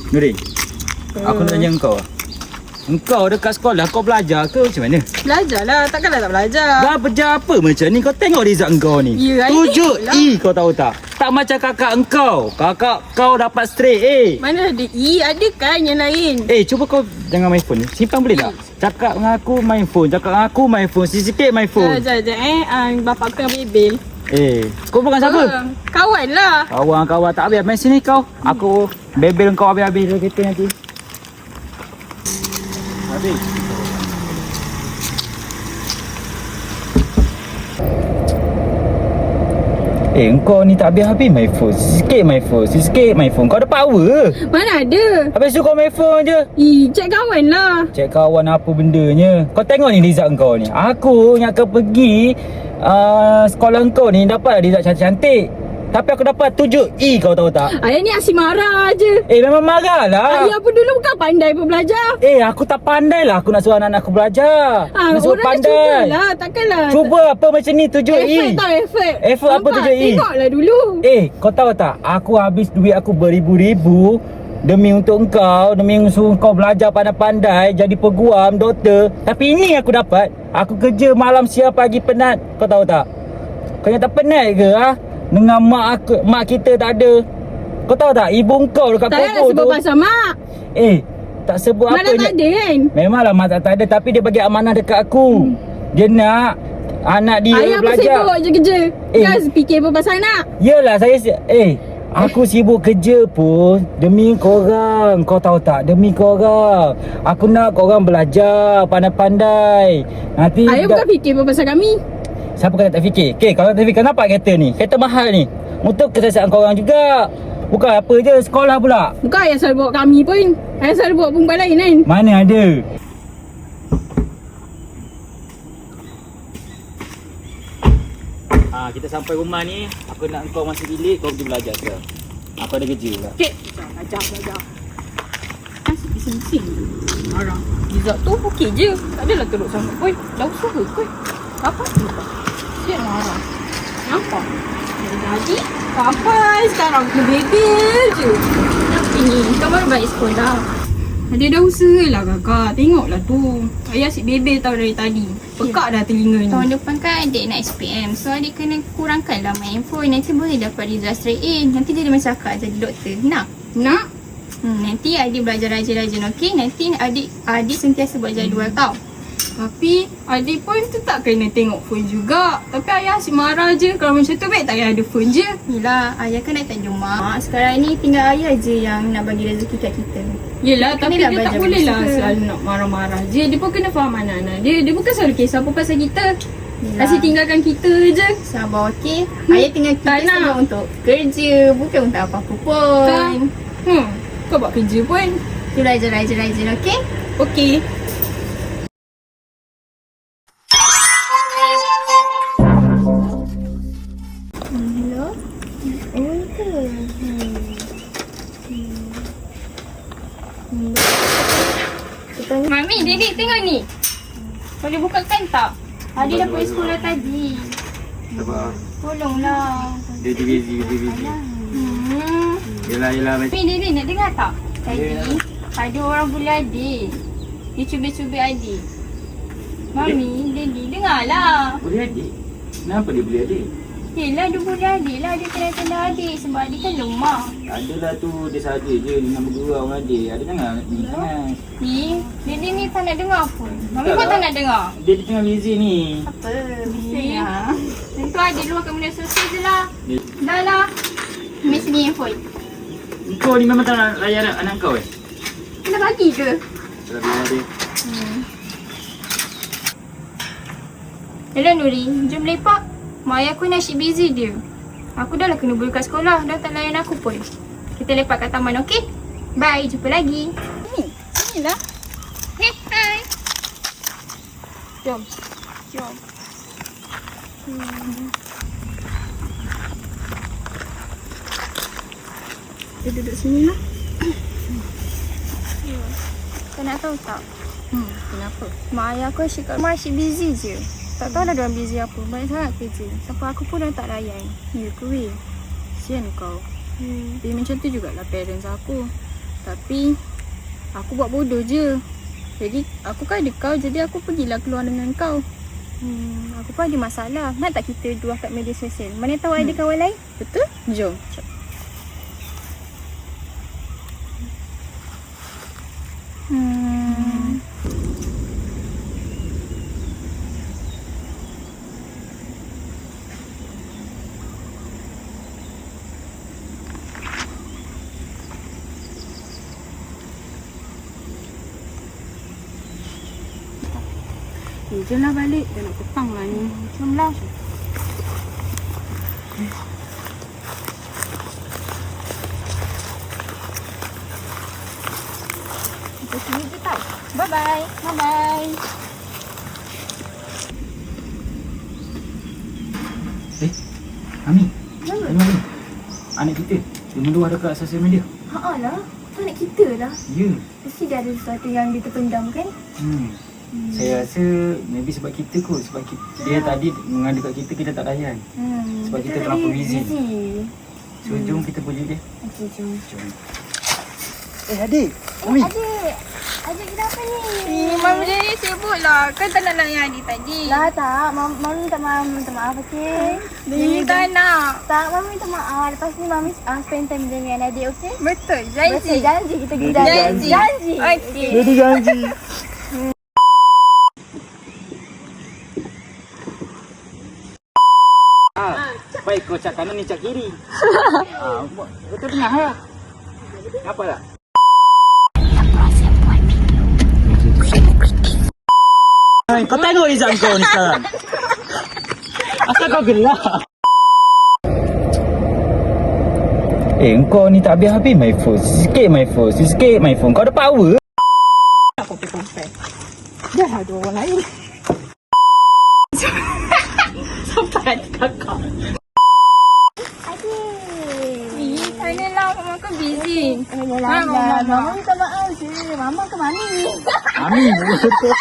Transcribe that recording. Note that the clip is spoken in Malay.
Nuri, aku nak tanya engkau. Engkau dekat sekolah kau belajar ke macam mana? Belajar lah, takkanlah tak belajar. Dah belajar apa macam ni? Kau tengok result engkau ni. Ya, 7E kau tahu tak? Tak macam kakak engkau. Kakak kau dapat straight A. Mana ada E, ada kan yang lain. Cuba kau jangan main phone ni. Simpan boleh tak? Cakap dengan aku main phone. Cakap dengan aku main phone. Sikit main phone. Sekejap. Bapak aku tengah bebel. Kau bukan siapa? Kawan lah. Kawan-kawan tak habis. Main sini kau. Aku bebel kau habis-habis dalam kereta nanti. Habis. Engkau ni tak habis-habis main phone. Sikit main phone. Sikit main phone. Kau ada power. Mana ada? Habis tu kau main phone je. Cek kawan lah. Cek kawan apa bendanya. Kau tengok ni result kau ni. Aku yang akan pergi sekolah kau ni dapat result cantik-cantik. Tapi aku dapat 7E kau tahu tak? Ayah ni asyik marah je. Memang marah lah. Ayah pun dulu bukan pandai pun belajar. Aku tak pandai lah. Aku nak suruh anak-anak aku belajar. Nak suruh orang pandai. Cuba lah. Takkanlah. Cuba apa macam ni 7E. Effort tau, effort. Effort apa 7E? Tengoklah dulu. Kau tahu tak? Aku habis duit aku beribu-ribu demi untuk engkau, demi suruh kau belajar pandai-pandai, jadi peguam, doktor. Tapi ini aku dapat. Aku kerja malam, siang, pagi, penat. Kau tahu tak? Kau yang tak penat ke dengan mak kita tak ada. Kau tahu tak? Ibu kau dekat tak pokok tu. Tak nak sebut pasal mak. Tak sebut Mana apa tak ada kan? Memanglah mak tak ada, tapi dia bagi amanah dekat aku. Dia nak anak dia Ayah belajar. Ayah pun sibuk je kerja. Kan fikir apa pasal anak? Yelah saya aku sibuk kerja pun demi korang. Kau tahu tak? Demi korang. Aku nak korang belajar pandai-pandai. Nanti Ayah bukan fikir apa pasal kami. Siapa kata tak fikir? Kalau tak fikir, kenapa kereta ni? Kereta mahal ni. Untuk kesihatan korang juga. Bukan apa je, sekolah pula. Bukan ayah selalu bawa kami pun. Ayah selalu bawa perempuan lain kan? Mana ada. Kita sampai rumah ni. Aku nak kau masuk bilik, kau pergi belajar sekarang. Aku ada kerja pula. Belajar. Asyik bising-bising. Marah. Result tu okey je. Tak adalah teruk sangat pun. Dah usaha kot. Apa tu? Siap marah. Nampak? Jadi, sampai sekarang kena bebel je. Tapi ni, kau baru balik sekolah. Ada dah usaha lah kakak. Tengoklah tu. Ayah asyik bebel tau dari tadi. Pekak dah telinga ni. Tahun depan kan adik nak SPM. So adik kena kurangkan lah main phone. Nanti boleh dapat result straight A. Nanti dia macam kakak jadi doktor. Nak? Nanti adik belajar rajin-rajin, okey? Nanti adik sentiasa buat jadual tau. Tapi adik pun tetap kena tengok phone juga. Tapi ayah asyik marah je. Kalau macam tu baik tak payah ada phone je. Yelah, ayah kan nak tanya mak. Sekarang ni tinggal ayah je yang nak bagi rezeki kat kita. Yelah, tapi dia tak boleh lah suka. selalu nak marah-marah je. Dia pun kena faham anak-anak dia. Dia bukan selalu kisah apa pasal kita. Yelah. Asyik tinggalkan kita je. Sabar, okey? Ayah tinggal kita semua untuk kerja. Bukan untuk apa-apa pun. Kau buat kerja pun. Tu rajin-rajin, okey? Okey. Hello? Oh, ke? Mami, Dedik tengok ni. Boleh bukakan tak? Adik dah pergi sekolah tadi. Sabar. Tolonglah. Dia busy. Yelah. Mami, Dedik nak dengar tak? Tadi ada orang bully adik. Dia cubit-cubit adik. Mami, Dedik dengarlah. Boleh adik? Kenapa dia boleh adik? Yelah, dia bully adik lah. Dia kena tendang adik sebab adik kan lemah. Adalah tu, dia saja je. Dia nak bergurau dengan adik. Ada jangan ni sangat. Dedik ni tak nak dengar pun. Mami pun tak nak dengar. Dia tengah busy ni. Apa? Bising lah. Tentu adik luarkan benda sosial je lah. Dah lah. Ambil sini handphone. Kau ni memang tak nak layan anak kau Kena bagi ke? Tak biar dia. Hello Nuri, jom lepak. Mak ayah aku ni asyik busy dia. Aku dah lah kena beli kat sekolah. Dah tak layan aku pun. Kita lepak kat taman, okey? Bye, jumpa lagi. Sini lah. Hai. Jom. Kita duduk sini lah. Kau nak tahu tak? Kenapa? Mak ayah aku asyik busy je. Tak tahu lah diorang busy apa. Banyak sangat kerja. Sampai aku pun dah tak layan. Ya ke weh? Kesian kau. Tapi macam tu jugalah parents aku. Tapi aku buat bodoh je. Jadi aku kan ada kau, jadi aku pergilah keluar dengan kau. Aku pun ada masalah. Nak tak kita dua kat media sosial? Mana tahu ada kawan lain? Betul? Jom. Jom lah balik. Dah nak petang lah ni. Jom lah. Kita sini je tau. Bye-bye. Bye-bye. Ami. Ami. Anak kita. Dia meluah dekat sosial media. Haa lah. Tu anak kita lah. Ya. Mesti dia ada sesuatu yang dia terpendam kan? Saya rasa maybe sebab kita kot. Sebab dia tadi mengadu kat kita tak layan. Sebab kita terlalu busy. So jom kita puji dia. Okey, jom. Adik. Ami. Adik kenapa ni? Mama dia ni sibuk lah. Kan tak nak layan adik tadi. Lah tak, Mama minta maaf, okey? Dia tak nak. Tak, Mama minta maaf. Lepas ni Mama spend time dengan adik, okey? Betul. Janji. Janji kita pergi Janji. Janji. Okey. Dia janji. Baik kau cak kanan ni cak kiri. Betul tengah ha. Apa tak? Kau tengok Izam kau ni sekarang. Asal kau gelak? Kau ni tak habis-habis my phone. Sikit my phone. Kau ada power? Tak compare. Dah ada orang lain. Sampai hati kakak. Tanya lah, Mama kan busy. Mama minta maaf je. Mama ke Mami? Mami betul.